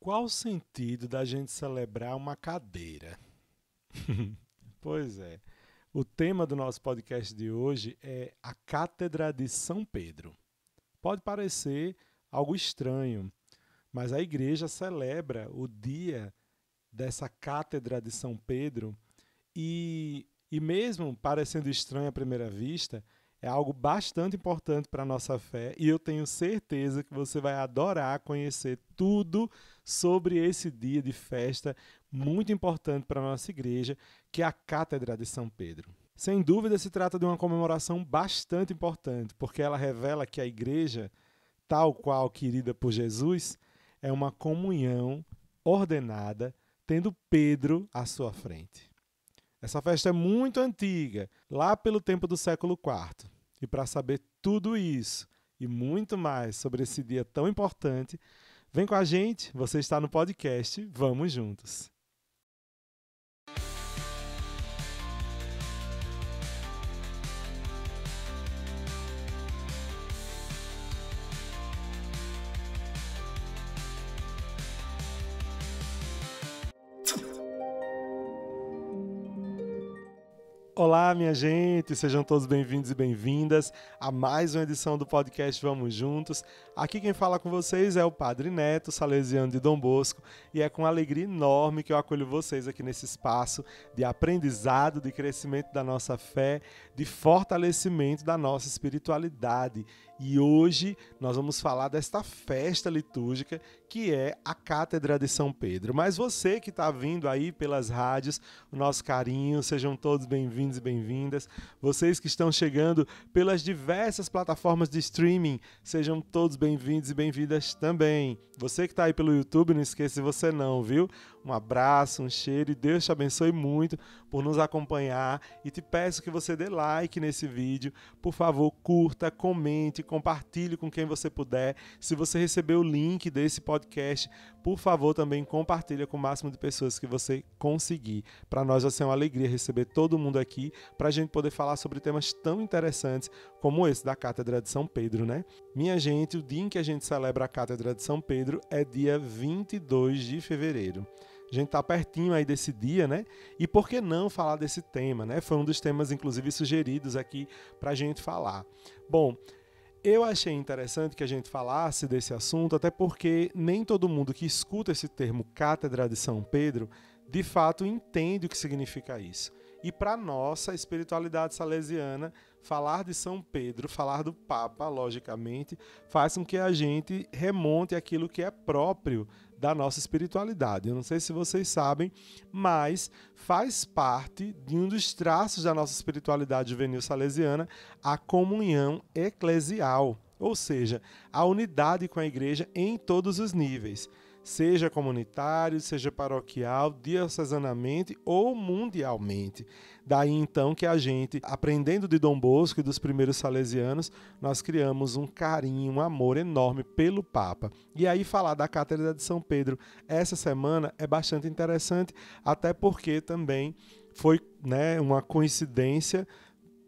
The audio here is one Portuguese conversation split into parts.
Qual o sentido da gente celebrar uma cadeira? Pois é. O tema do nosso podcast de hoje é a Cátedra de São Pedro. Pode parecer algo estranho, mas a igreja celebra o dia dessa Cátedra de São Pedro e mesmo parecendo estranho à primeira vista, é algo bastante importante para a nossa fé e eu tenho certeza que você vai adorar conhecer tudo sobre esse dia de festa muito importante para a nossa igreja, que é a Cátedra de São Pedro. Sem dúvida se trata de uma comemoração bastante importante, porque ela revela que a igreja, tal qual querida por Jesus, é uma comunhão ordenada, tendo Pedro à sua frente. Essa festa é muito antiga, lá pelo tempo do século IV. E para saber tudo isso e muito mais sobre esse dia tão importante, vem com a gente, você está no podcast Vamos Juntos. Olá, minha gente, sejam todos bem-vindos e bem-vindas a mais uma edição do podcast Vamos Juntos. Aqui quem fala com vocês é o Padre Neto, salesiano de Dom Bosco, e é com alegria enorme que eu acolho vocês aqui nesse espaço de aprendizado, de crescimento da nossa fé, de fortalecimento da nossa espiritualidade. E hoje nós vamos falar desta festa litúrgica que é a Cátedra de São Pedro. Mas você que está vindo aí pelas rádios, o nosso carinho, sejam todos bem-vindos e bem-vindas. Vocês que estão chegando pelas diversas plataformas de streaming, sejam todos bem-vindos e bem-vindas também. Você que está aí pelo YouTube, não esqueça de você não, viu? Um abraço, um cheiro e Deus te abençoe muito por nos acompanhar e te peço que você dê like nesse vídeo. Por favor, curta, comente, compartilhe com quem você puder. Se você recebeu o link desse podcast, por favor, também compartilha com o máximo de pessoas que você conseguir. Para nós vai ser uma alegria receber todo mundo aqui para a gente poder falar sobre temas tão interessantes como esse da Cátedra de São Pedro, né? Minha gente, o dia em que a gente celebra a Cátedra de São Pedro é dia 22 de fevereiro. A gente está pertinho aí desse dia, né? E por que não falar desse tema, né? Foi um dos temas, inclusive, sugeridos aqui para a gente falar. Bom, eu achei interessante que a gente falasse desse assunto, até porque nem todo mundo que escuta esse termo Cátedra de São Pedro, de fato entende o que significa isso. E para nossa espiritualidade salesiana, falar de São Pedro, falar do Papa, logicamente, faz com que a gente remonte àquilo que é próprio da nossa espiritualidade. Eu não sei se vocês sabem, mas faz parte de um dos traços da nossa espiritualidade juvenil salesiana a comunhão eclesial, ou seja, a unidade com a igreja em todos os níveis, seja comunitário, seja paroquial, diocesanamente ou mundialmente. Daí então que a gente, aprendendo de Dom Bosco e dos primeiros salesianos, nós criamos um carinho, um amor enorme pelo Papa. E aí falar da Cátedra de São Pedro essa semana é bastante interessante, até porque também foi, né, uma coincidência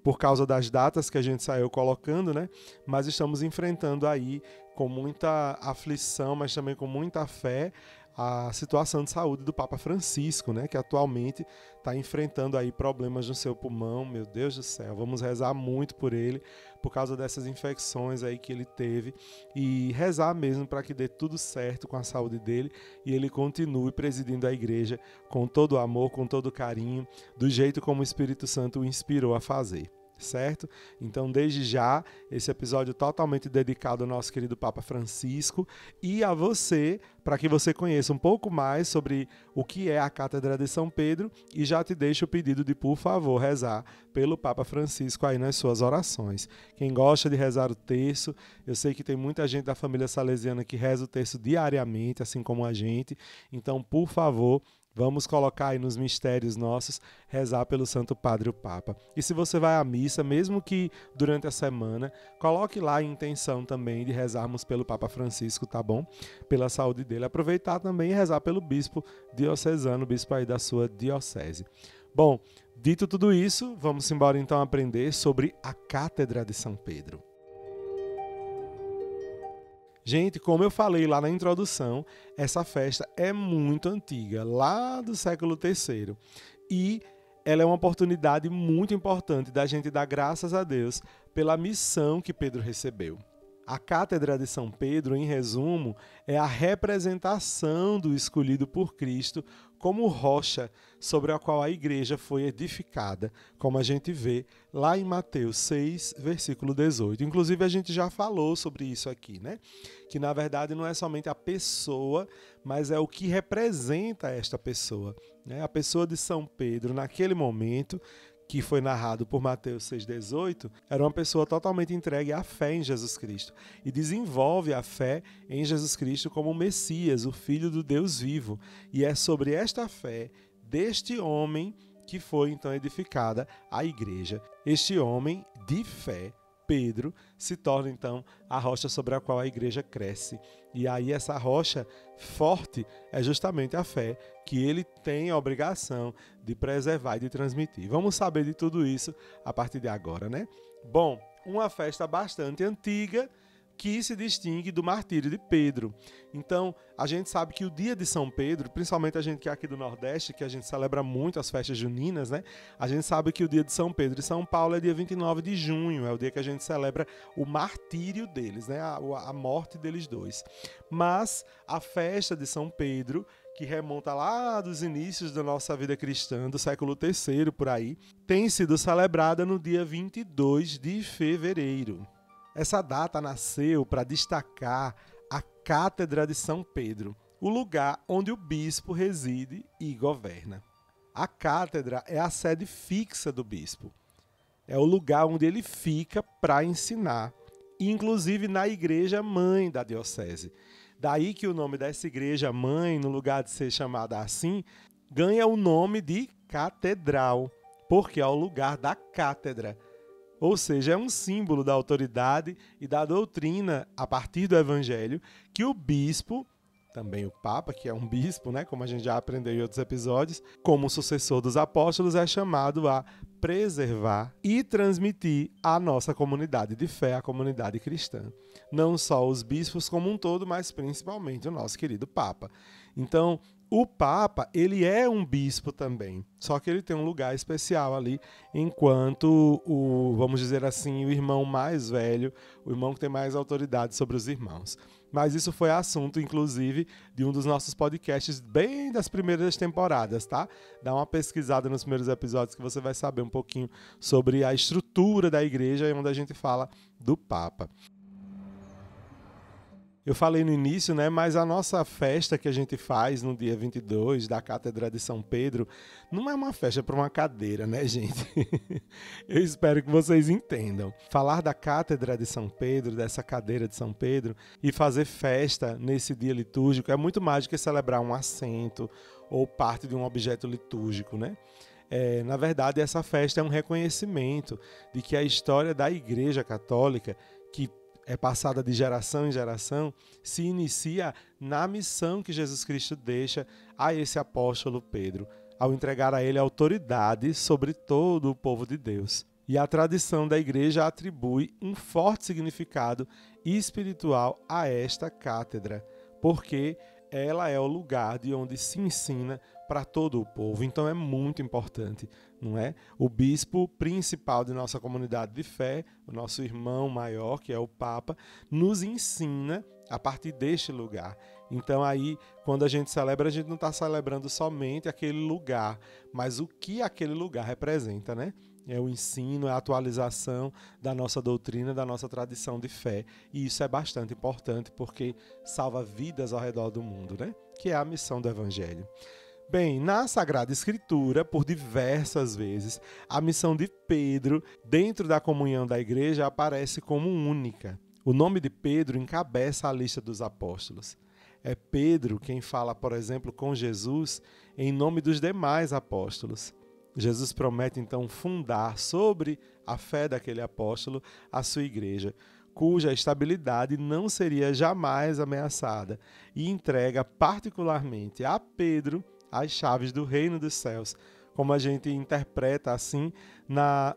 por causa das datas que a gente saiu colocando, né? Mas estamos enfrentando aí com muita aflição, mas também com muita fé, a situação de saúde do Papa Francisco, né? Que atualmente está enfrentando aí problemas no seu pulmão. Meu Deus do céu, vamos rezar muito por ele, por causa dessas infecções aí que ele teve e rezar mesmo para que dê tudo certo com a saúde dele e ele continue presidindo a igreja com todo o amor, com todo o carinho, do jeito como o Espírito Santo o inspirou a fazer. Certo? Então, desde já, esse episódio totalmente dedicado ao nosso querido Papa Francisco e a você, para que você conheça um pouco mais sobre o que é a Cátedra de São Pedro e já te deixo o pedido de, por favor, rezar pelo Papa Francisco aí nas suas orações. Quem gosta de rezar o terço, eu sei que tem muita gente da família salesiana que reza o terço diariamente, assim como a gente, então, por favor, vamos colocar aí nos mistérios nossos, rezar pelo Santo Padre o Papa. E se você vai à missa, mesmo que durante a semana, coloque lá a intenção também de rezarmos pelo Papa Francisco, tá bom? Pela saúde dele. Aproveitar também e rezar pelo bispo diocesano, bispo aí da sua diocese. Bom, dito tudo isso, vamos embora então aprender sobre a Cátedra de São Pedro. Gente, como eu falei lá na introdução, essa festa é muito antiga, lá do século III. E ela é uma oportunidade muito importante da gente dar graças a Deus pela missão que Pedro recebeu. A Cátedra de São Pedro, em resumo, é a representação do escolhido por Cristo como rocha sobre a qual a igreja foi edificada, como a gente vê lá em Mateus 6, versículo 18. Inclusive, a gente já falou sobre isso aqui, né? Que, na verdade, não é somente a pessoa, mas é o que representa esta pessoa, né? A pessoa de São Pedro, naquele momento, que foi narrado por Mateus 6,18, era uma pessoa totalmente entregue à fé em Jesus Cristo e desenvolve a fé em Jesus Cristo como o Messias, o Filho do Deus vivo. E é sobre esta fé deste homem que foi então edificada a igreja. Este homem de fé, Pedro, se torna então a rocha sobre a qual a igreja cresce. E aí essa rocha forte é justamente a fé que ele tem a obrigação de preservar e de transmitir. Vamos saber de tudo isso a partir de agora, né? Bom, uma festa bastante antiga que se distingue do martírio de Pedro. Então, a gente sabe que o dia de São Pedro, principalmente a gente que é aqui do Nordeste, que a gente celebra muito as festas juninas, né? A gente sabe que o dia de São Pedro e São Paulo é dia 29 de junho, é o dia que a gente celebra o martírio deles, né? A morte deles dois. Mas a festa de São Pedro, que remonta lá dos inícios da nossa vida cristã, do século III por aí, tem sido celebrada no dia 22 de fevereiro. Essa data nasceu para destacar a Cátedra de São Pedro, o lugar onde o bispo reside e governa. A cátedra é a sede fixa do bispo. É o lugar onde ele fica para ensinar, inclusive na igreja mãe da diocese. Daí que o nome dessa igreja mãe, no lugar de ser chamada assim, ganha o nome de catedral, porque é o lugar da cátedra. Ou seja, é um símbolo da autoridade e da doutrina a partir do evangelho que o bispo, também o papa, que é um bispo, né, como a gente já aprendeu em outros episódios, como sucessor dos apóstolos, é chamado a preservar e transmitir à nossa comunidade de fé, a comunidade cristã. Não só os bispos como um todo, mas principalmente o nosso querido papa. Então, o Papa, ele é um bispo também, só que ele tem um lugar especial ali, enquanto vamos dizer assim, o irmão mais velho, o irmão que tem mais autoridade sobre os irmãos. Mas isso foi assunto, inclusive, de um dos nossos podcasts bem das primeiras temporadas, tá? Dá uma pesquisada nos primeiros episódios que você vai saber um pouquinho sobre a estrutura da igreja, onde a gente fala do Papa. Eu falei no início, né, mas a nossa festa que a gente faz no dia 22 da Cátedra de São Pedro não é uma festa para uma cadeira, né, gente? Eu espero que vocês entendam. Falar da Cátedra de São Pedro, dessa cadeira de São Pedro, e fazer festa nesse dia litúrgico é muito mais do que celebrar um assento ou parte de um objeto litúrgico, né? Na verdade, essa festa é um reconhecimento de que a história da Igreja Católica, que é passada de geração em geração, se inicia na missão que Jesus Cristo deixa a esse apóstolo Pedro, ao entregar a ele autoridade sobre todo o povo de Deus. E a tradição da igreja atribui um forte significado espiritual a esta cátedra, porque ela é o lugar de onde se ensina para todo o povo. Então é muito importante, não é? O bispo principal de nossa comunidade de fé, o nosso irmão maior, que é o Papa, nos ensina a partir deste lugar. Então aí, quando a gente celebra, a gente não está celebrando somente aquele lugar, mas o que aquele lugar representa, né? É o ensino, é a atualização da nossa doutrina, da nossa tradição de fé. E isso é bastante importante porque salva vidas ao redor do mundo, né? Que é a missão do Evangelho. Bem, na Sagrada Escritura, por diversas vezes, a missão de Pedro, dentro da comunhão da igreja, aparece como única. O nome de Pedro encabeça a lista dos apóstolos. É Pedro quem fala, por exemplo, com Jesus em nome dos demais apóstolos. Jesus promete, então, fundar sobre a fé daquele apóstolo a sua igreja, cuja estabilidade não seria jamais ameaçada, e entrega particularmente a Pedro as chaves do reino dos céus, como a gente interpreta assim na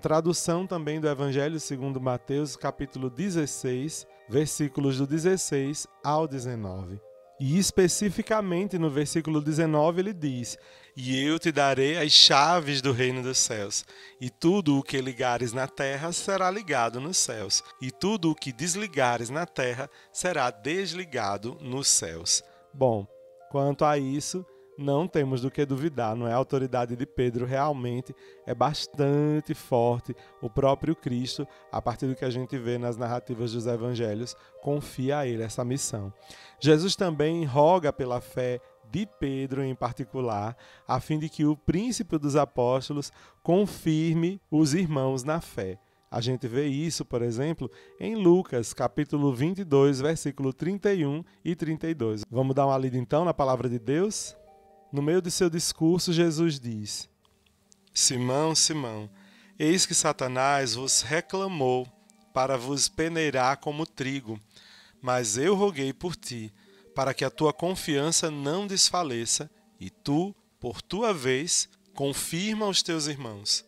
tradução também do Evangelho segundo Mateus, capítulo 16, versículos do 16 ao 19. E especificamente no versículo 19 ele diz: "E eu te darei as chaves do reino dos céus, e tudo o que ligares na terra será ligado nos céus, e tudo o que desligares na terra será desligado nos céus." Bom, quanto a isso, não temos do que duvidar, não é? A autoridade de Pedro realmente é bastante forte. O próprio Cristo, a partir do que a gente vê nas narrativas dos evangelhos, confia a ele essa missão. Jesus também roga pela fé de Pedro em particular, a fim de que o príncipe dos apóstolos confirme os irmãos na fé. A gente vê isso, por exemplo, em Lucas, capítulo 22, versículo 31 e 32. Vamos dar uma lida então na palavra de Deus? No meio de seu discurso, Jesus diz: "Simão, Simão, eis que Satanás vos reclamou para vos peneirar como trigo, mas eu roguei por ti, para que a tua confiança não desfaleça, e tu, por tua vez, confirma os teus irmãos."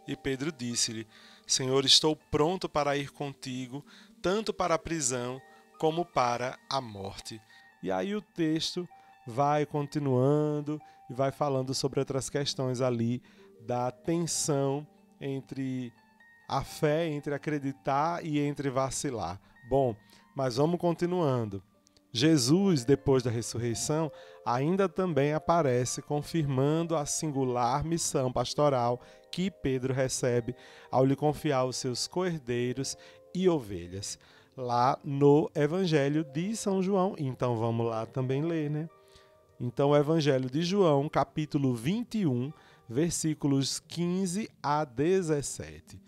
E Pedro disse-lhe: "Senhor, estou pronto para ir contigo, tanto para a prisão como para a morte." E aí o texto vai continuando e vai falando sobre outras questões ali da tensão entre a fé, entre acreditar e entre vacilar. Bom, mas vamos continuando. Jesus, depois da ressurreição, ainda também aparece confirmando a singular missão pastoral que Pedro recebe ao lhe confiar os seus cordeiros e ovelhas, lá no Evangelho de São João. Então vamos lá também ler, né? Então, o Evangelho de João, capítulo 21, versículos 15 a 17.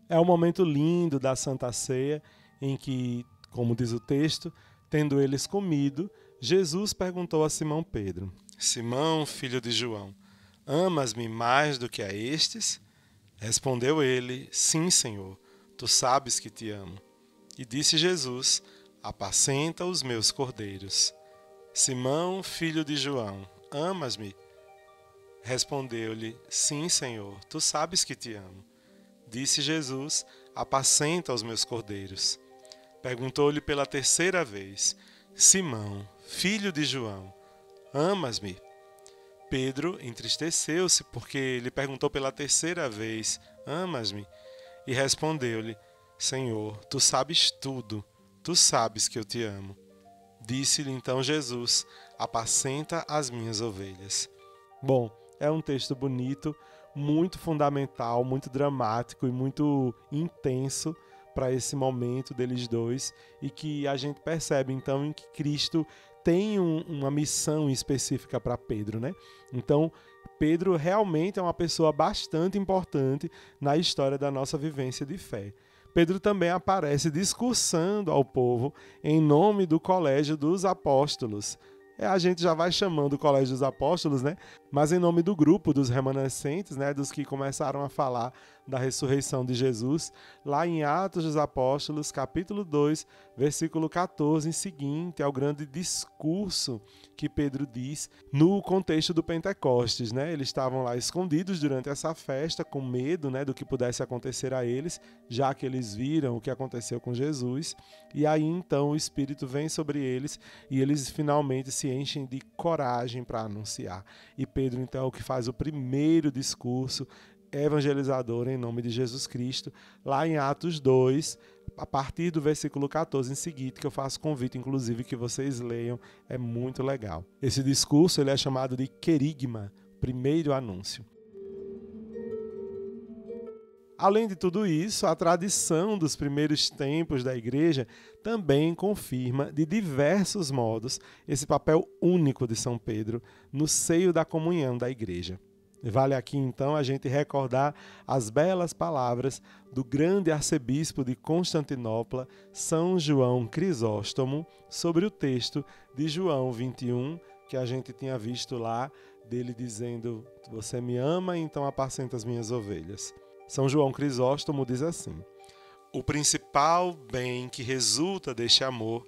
É um momento lindo da Santa Ceia, em que, como diz o texto, tendo eles comido, Jesus perguntou a Simão Pedro: "Simão, filho de João, amas-me mais do que a estes?" Respondeu ele: "Sim, Senhor, tu sabes que te amo." E disse Jesus: "Apacenta os meus cordeiros." "Simão, filho de João, amas-me?" Respondeu-lhe: "Sim, Senhor, tu sabes que te amo." Disse Jesus: "Apacenta os meus cordeiros." Perguntou-lhe pela terceira vez: "Simão, filho de João, amas-me?" Pedro entristeceu-se porque lhe perguntou pela terceira vez: "Amas-me?" E respondeu-lhe: "Senhor, tu sabes tudo, tu sabes que eu te amo." Disse-lhe então Jesus: "Apacenta as minhas ovelhas." Bom, é um texto bonito, muito fundamental, muito dramático e muito intenso para esse momento deles dois, e que a gente percebe então em que Cristo tem uma missão específica para Pedro, né? Então, Pedro realmente é uma pessoa bastante importante na história da nossa vivência de fé. Pedro também aparece discursando ao povo em nome do Colégio dos Apóstolos. A gente já vai chamando o Colégio dos Apóstolos, né? Mas em nome do grupo dos remanescentes, né? Dos que começaram a falar da ressurreição de Jesus, lá em Atos dos Apóstolos, capítulo 2, versículo 14 em seguinte, é o grande discurso que Pedro diz no contexto do Pentecostes, né? Eles estavam lá escondidos durante essa festa, com medo, né, do que pudesse acontecer a eles, já que eles viram o que aconteceu com Jesus. E aí então o Espírito vem sobre eles e eles finalmente se enchem de coragem para anunciar. E Pedro então é o que faz o primeiro discurso evangelizador em nome de Jesus Cristo, lá em Atos 2, a partir do versículo 14 em seguinte, que eu faço convite, inclusive, que vocês leiam, é muito legal. Esse discurso ele é chamado de querigma, primeiro anúncio. Além de tudo isso, a tradição dos primeiros tempos da igreja também confirma, de diversos modos, esse papel único de São Pedro no seio da comunhão da igreja. Vale aqui, então, a gente recordar as belas palavras do grande arcebispo de Constantinopla, São João Crisóstomo, sobre o texto de João 21, que a gente tinha visto lá, dele dizendo: "Você me ama, então apacenta as minhas ovelhas." São João Crisóstomo diz assim: "O principal bem que resulta deste amor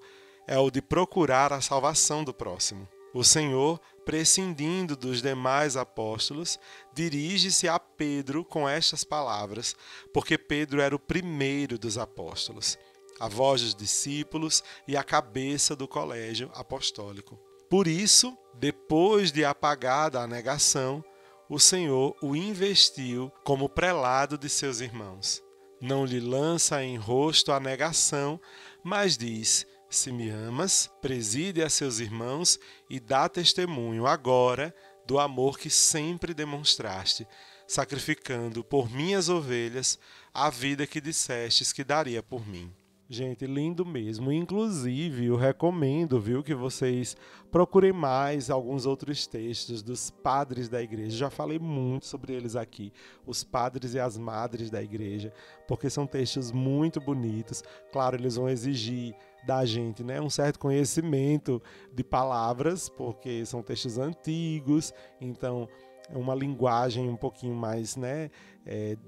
é o de procurar a salvação do próximo. O Senhor, prescindindo dos demais apóstolos, dirige-se a Pedro com estas palavras, porque Pedro era o primeiro dos apóstolos. a voz dos discípulos e a cabeça do colégio apostólico. Por isso, depois de apagada a negação, o Senhor o investiu como prelado de seus irmãos. Não lhe lança em rosto a negação, mas diz: se me amas, preside a seus irmãos e dá testemunho agora do amor que sempre demonstraste, sacrificando por minhas ovelhas a vida que dissestes que daria por mim. Gente, lindo mesmo. Inclusive, eu recomendo, que vocês procurem mais alguns outros textos dos padres da igreja. Já falei muito sobre eles aqui, os padres e as madres da igreja, porque são textos muito bonitos. Claro, eles vão exigir da gente, né, um certo conhecimento de palavras, porque são textos antigos, então é uma linguagem um pouquinho mais,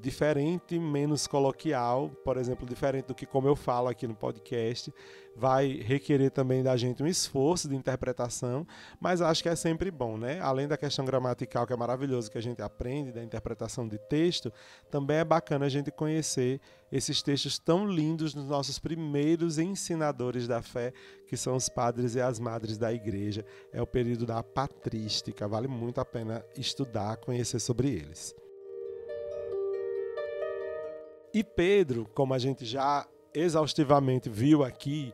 diferente, menos coloquial, por exemplo, diferente do que como eu falo aqui no podcast. Vai requerer também da gente um esforço de interpretação, mas acho que é sempre bom, né? Além da questão gramatical, que é maravilhoso que a gente aprende, da interpretação de texto, também é bacana a gente conhecer esses textos tão lindos dos nossos primeiros ensinadores da fé, que são os padres e as madres da igreja. É o período da patrística, vale muito a pena estudar, conhecer sobre eles. E Pedro, como a gente já exaustivamente viu aqui,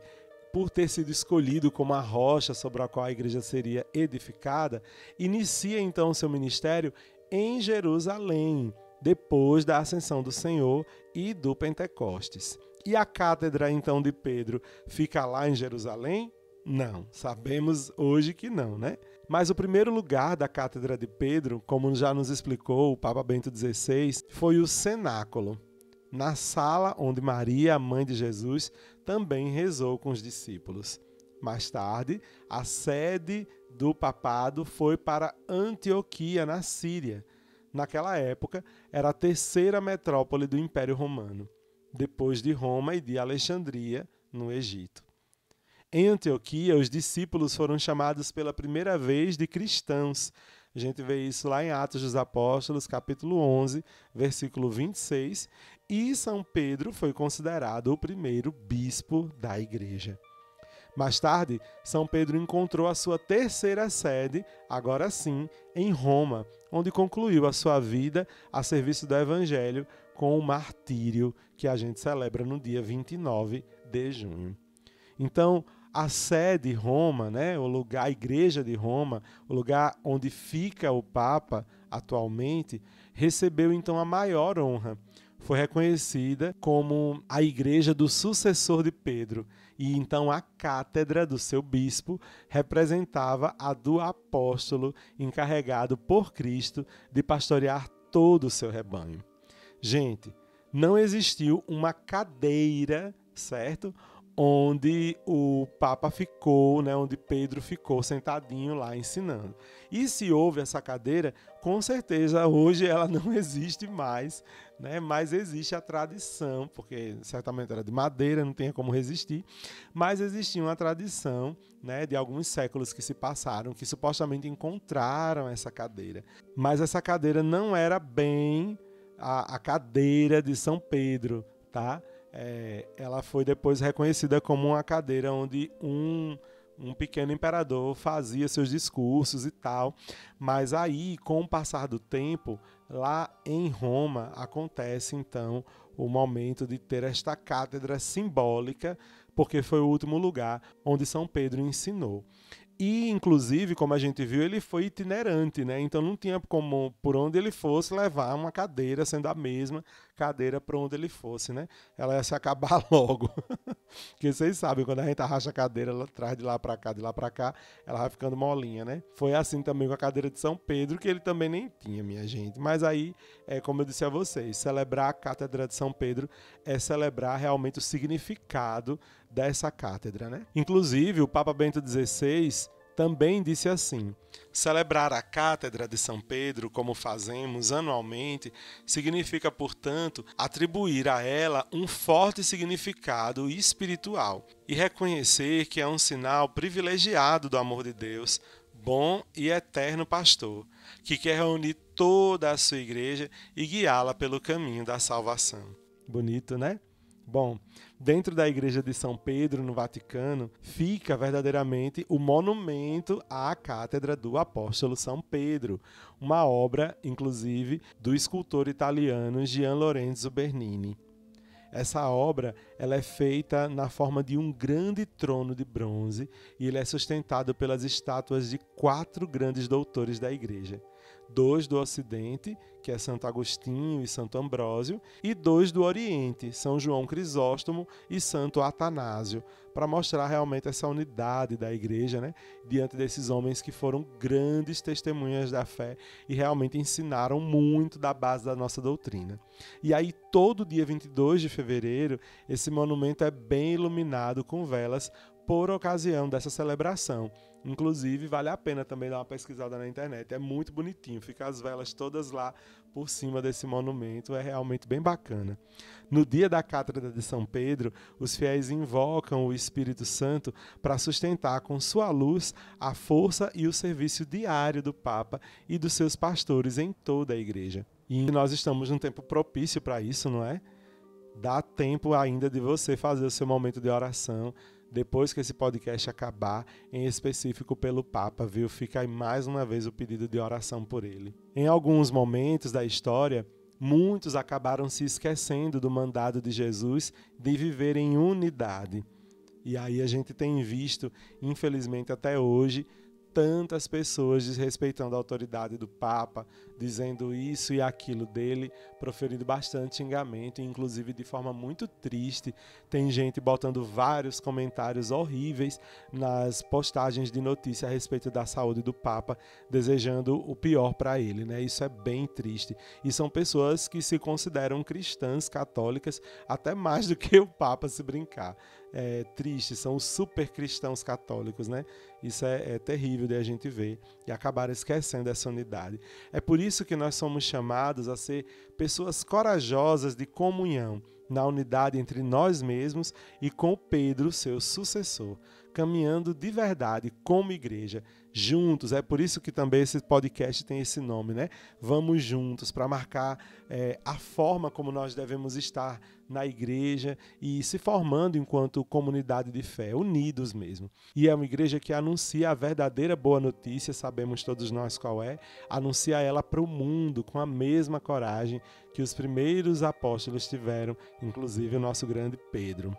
por ter sido escolhido como a rocha sobre a qual a igreja seria edificada, inicia então seu ministério em Jerusalém, depois da ascensão do Senhor e do Pentecostes. E a cátedra então de Pedro fica lá em Jerusalém? Não, sabemos hoje que não, né? Mas o primeiro lugar da cátedra de Pedro, como já nos explicou o Papa Bento XVI, foi o cenáculo, na sala onde Maria, a mãe de Jesus, também rezou com os discípulos. Mais tarde, a sede do papado foi para Antioquia, na Síria. Naquela época, era a terceira metrópole do Império Romano, depois de Roma e de Alexandria, no Egito. Em Antioquia, os discípulos foram chamados pela primeira vez de cristãos. A gente vê isso lá em Atos dos Apóstolos, capítulo 11, versículo 26, e São Pedro foi considerado o primeiro bispo da igreja. Mais tarde, São Pedro encontrou a sua terceira sede, agora sim, em Roma, onde concluiu a sua vida a serviço do Evangelho com o martírio, que a gente celebra no dia 29 de junho. Então, a sede Roma, o lugar, a igreja de Roma, o lugar onde fica o Papa atualmente, recebeu então a maior honra. Foi reconhecida como a igreja do sucessor de Pedro, e então a cátedra do seu bispo representava a do apóstolo encarregado por Cristo de pastorear todo o seu rebanho. Gente, não existiu uma cadeira, certo? Onde o Papa ficou, onde Pedro ficou sentadinho lá ensinando. E se houve essa cadeira, com certeza hoje ela não existe mais, mas existe a tradição, porque certamente era de madeira, não tinha como resistir, mas existia uma tradição, de alguns séculos que se passaram, que supostamente encontraram essa cadeira. Mas essa cadeira não era bem a cadeira de São Pedro, tá? Ela foi depois reconhecida como uma cadeira onde um pequeno imperador fazia seus discursos e tal, mas aí, com o passar do tempo, lá em Roma, acontece então o momento de ter esta cátedra simbólica, porque foi o último lugar onde São Pedro ensinou. E, inclusive, como a gente viu, ele foi itinerante, então não tinha como, por onde ele fosse, levar uma cadeira, sendo a mesma cadeira para onde ele fosse, Ela ia se acabar logo. Porque vocês sabem, quando a gente arracha a cadeira, ela traz de lá para cá, ela vai ficando molinha, Foi assim também com a cadeira de São Pedro, que ele também nem tinha, minha gente. Mas aí, como eu disse a vocês, celebrar a cátedra de São Pedro é celebrar realmente o significado dessa cátedra, Inclusive, o Papa Bento XVI também disse assim: celebrar a cátedra de São Pedro, como fazemos anualmente, significa, portanto, atribuir a ela um forte significado espiritual e reconhecer que é um sinal privilegiado do amor de Deus, bom e eterno pastor, que quer reunir toda a sua igreja e guiá-la pelo caminho da salvação. Bonito, Bom, dentro da Igreja de São Pedro, no Vaticano, fica verdadeiramente o monumento à Cátedra do Apóstolo São Pedro, uma obra, inclusive, do escultor italiano Gian Lorenzo Bernini. Essa obra ela é feita na forma de um grande trono de bronze e ele é sustentado pelas estátuas de 4 grandes doutores da Igreja. 2 do Ocidente, que é Santo Agostinho e Santo Ambrósio, e 2 do Oriente, São João Crisóstomo e Santo Atanásio, para mostrar realmente essa unidade da Igreja, né, diante desses homens que foram grandes testemunhas da fé e realmente ensinaram muito da base da nossa doutrina. E aí, todo dia 22 de fevereiro, esse monumento é bem iluminado com velas por ocasião dessa celebração. Inclusive, vale a pena também dar uma pesquisada na internet. É muito bonitinho, fica as velas todas lá por cima desse monumento, é realmente bem bacana. No dia da Cátedra de São Pedro, os fiéis invocam o Espírito Santo para sustentar com sua luz a força e o serviço diário do Papa e dos seus pastores em toda a Igreja. E nós estamos num tempo propício para isso, não é? Dá tempo ainda de você fazer o seu momento de oração, depois que esse podcast acabar, em específico pelo Papa, viu? Fica aí mais uma vez o pedido de oração por ele. Em alguns momentos da história, muitos acabaram se esquecendo do mandado de Jesus de viver em unidade. E aí a gente tem visto, infelizmente até hoje, tantas pessoas desrespeitando a autoridade do Papa, dizendo isso e aquilo dele, proferindo bastante xingamento, inclusive de forma muito triste. Tem gente botando vários comentários horríveis nas postagens de notícia a respeito da saúde do Papa, desejando o pior para ele, né? Isso é bem triste. E são pessoas que se consideram cristãs, católicas, até mais do que o Papa, se brincar. É triste, são os super cristãos católicos, né? Isso é terrível de a gente ver e acabar esquecendo essa unidade. É por isso que nós somos chamados a ser pessoas corajosas de comunhão na unidade entre nós mesmos e com Pedro, seu sucessor, caminhando de verdade como igreja, juntos. É por isso que também esse podcast tem esse nome, né? Vamos juntos, para marcar a forma como nós devemos estar na igreja e se formando enquanto comunidade de fé, unidos mesmo. E é uma igreja que anuncia a verdadeira boa notícia, sabemos todos nós qual é, anuncia ela para o mundo com a mesma coragem que os primeiros apóstolos tiveram, inclusive o nosso grande Pedro.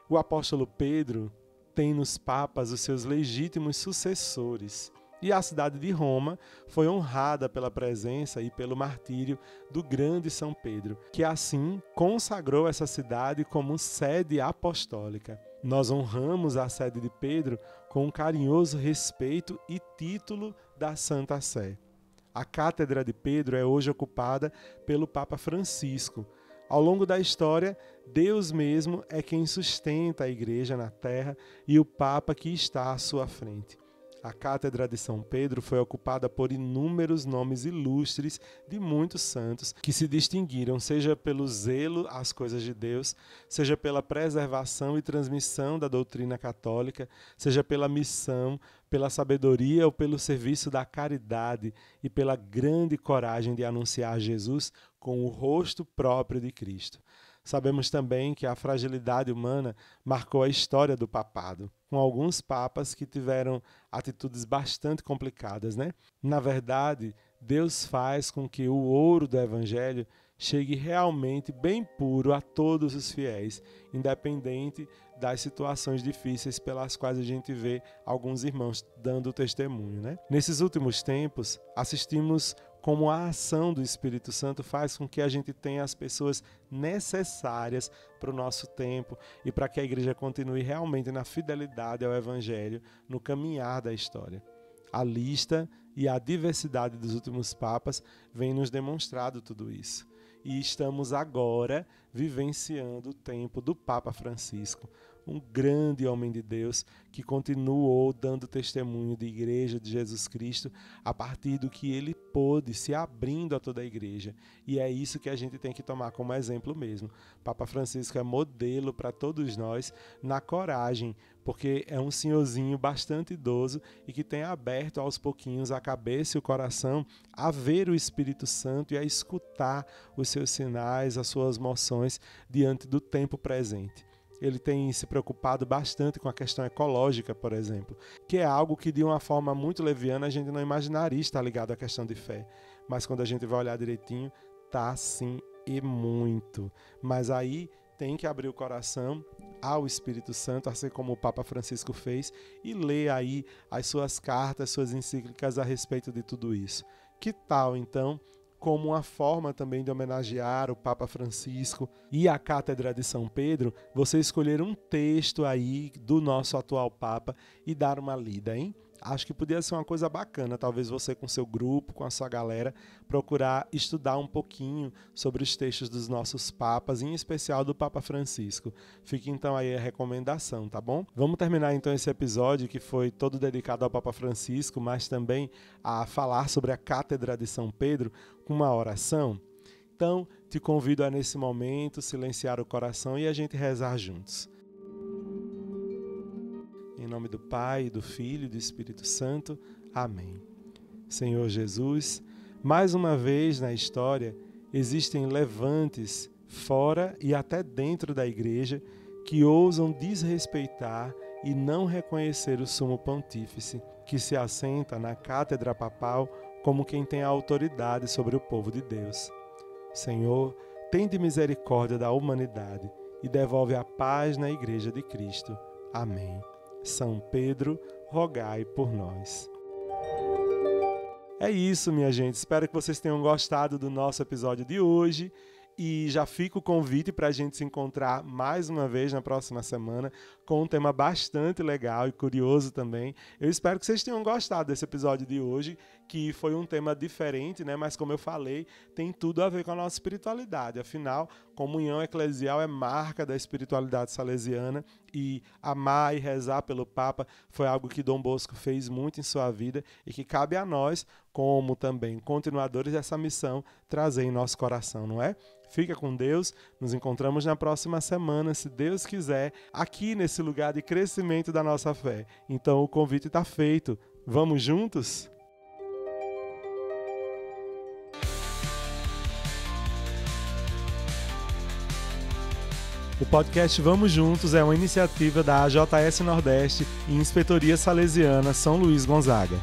O apóstolo Pedro tem nos papas os seus legítimos sucessores. E a cidade de Roma foi honrada pela presença e pelo martírio do grande São Pedro, que assim consagrou essa cidade como sede apostólica. Nós honramos a sede de Pedro com um carinhoso respeito e título da Santa Sé. A Cátedra de Pedro é hoje ocupada pelo Papa Francisco. Ao longo da história, Deus mesmo é quem sustenta a Igreja na terra e o Papa que está à sua frente. A Cátedra de São Pedro foi ocupada por inúmeros nomes ilustres de muitos santos que se distinguiram, seja pelo zelo às coisas de Deus, seja pela preservação e transmissão da doutrina católica, seja pela missão, pela sabedoria ou pelo serviço da caridade e pela grande coragem de anunciar Jesus com o rosto próprio de Cristo. Sabemos também que a fragilidade humana marcou a história do papado, com alguns papas que tiveram atitudes bastante complicadas, né? Na verdade, Deus faz com que o ouro do Evangelho chegue realmente bem puro a todos os fiéis, independente das situações difíceis pelas quais a gente vê alguns irmãos dando testemunho, né? Nesses últimos tempos, assistimos como a ação do Espírito Santo faz com que a gente tenha as pessoas necessárias para o nosso tempo e para que a igreja continue realmente na fidelidade ao Evangelho, no caminhar da história. A lista e a diversidade dos últimos papas vem nos demonstrado tudo isso. E estamos agora vivenciando o tempo do Papa Francisco, um grande homem de Deus que continuou dando testemunho de igreja de Jesus Cristo a partir do que ele pôde, se abrindo a toda a igreja. E é isso que a gente tem que tomar como exemplo mesmo. Papa Francisco é modelo para todos nós na coragem, porque é um senhorzinho bastante idoso e que tem aberto aos pouquinhos a cabeça e o coração a ver o Espírito Santo e a escutar os seus sinais, as suas moções diante do tempo presente. Ele tem se preocupado bastante com a questão ecológica, por exemplo, que é algo que de uma forma muito leviana a gente não imaginaria estar ligado à questão de fé. Mas quando a gente vai olhar direitinho, tá sim e muito. Mas aí tem que abrir o coração ao Espírito Santo, assim como o Papa Francisco fez, e ler aí as suas cartas, suas encíclicas a respeito de tudo isso. Que tal, então, como uma forma também de homenagear o Papa Francisco e a Cátedra de São Pedro, você escolher um texto aí do nosso atual Papa e dar uma lida, hein? Acho que podia ser uma coisa bacana, talvez você com seu grupo, com a sua galera, procurar estudar um pouquinho sobre os textos dos nossos papas, em especial do Papa Francisco. Fica então aí a recomendação, tá bom? Vamos terminar então esse episódio que foi todo dedicado ao Papa Francisco, mas também a falar sobre a Cátedra de São Pedro com uma oração. Então, te convido a nesse momento silenciar o coração e a gente rezar juntos. Em nome do Pai, do Filho e do Espírito Santo. Amém. Senhor Jesus, mais uma vez na história, existem levantes fora e até dentro da igreja que ousam desrespeitar e não reconhecer o Sumo Pontífice, que se assenta na cátedra papal como quem tem a autoridade sobre o povo de Deus. Senhor, tende misericórdia da humanidade e devolve a paz na Igreja de Cristo. Amém. São Pedro, rogai por nós. É isso, minha gente. Espero que vocês tenham gostado do nosso episódio de hoje. E já fica o convite para a gente se encontrar mais uma vez na próxima semana com um tema bastante legal e curioso também. Eu espero que vocês tenham gostado desse episódio de hoje, que foi um tema diferente, né? Mas como eu falei, tem tudo a ver com a nossa espiritualidade. Afinal, comunhão eclesial é marca da espiritualidade salesiana e amar e rezar pelo Papa foi algo que Dom Bosco fez muito em sua vida e que cabe a nós, como também continuadores dessa missão, trazer em nosso coração, não é? Fica com Deus, nos encontramos na próxima semana, se Deus quiser, aqui nesse lugar de crescimento da nossa fé. Então o convite está feito. Vamos juntos? O podcast Vamos Juntos é uma iniciativa da AJS Nordeste e Inspetoria Salesiana São Luís Gonzaga.